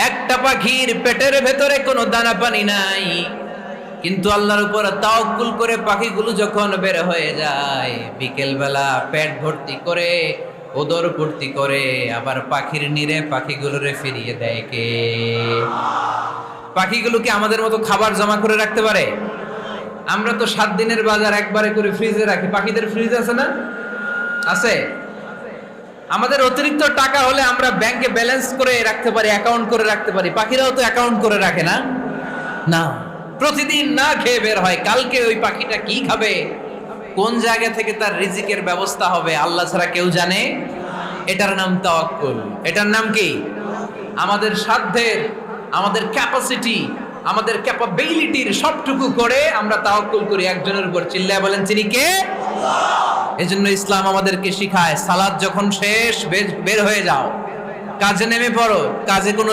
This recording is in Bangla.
একটা পাখির পেটের ভেতরে কোনো দানা পানি নাই, কিন্তু আল্লাহর উপর তাওয়াক্কুল করে পাখিগুলো যখন বের হয়ে যায়, বিকেল বেলা পেট ভর্তি করে, উদর ভর্তি করে, আবার পাখির নিরে পাখিগুলোরে ফিরিয়ে দেয় কে? পাখিগুলো কি আমাদের মতো খাবার জমা করে রাখতে পারে? আমরা তো 7 দিনের বাজার একবারে করে ফ্রিজে রাখি। পাখিদের ফ্রিজ আছে না? আছে। আমাদের অতিরিক্ত টাকা হলে আমরা ব্যাংকে ব্যালেন্স করে রাখতে পারি, অ্যাকাউন্ট করে রাখতে পারি। পাখিরাও তো অ্যাকাউন্ট করে রাখে না? না, প্রতিদিন না খেয়ে বের হয়। কালকে ওই পাখিটা কি খাবে, কোন জায়গা থেকে তার রিজিকের ব্যবস্থা হবে, আল্লাহ ছাড়া কেউ জানে। এটার নাম তাওয়াক্কুল। এটার নাম কি? আমাদের সাধ্যের, আমাদের ক্যাপাসিটি, আমাদের ক্যাপাবিলিটির সবটুকু করে আমরা তাওয়াক্কুল করি একজনের উপর। চিল্লায় বলেন, তিনি কে? এজন্য ইসলাম আমাদেরকে শিখায়, সালাত যখন শেষ, বের হয়ে যাও, কাজে নেমে পড়ো। কাজে কোনো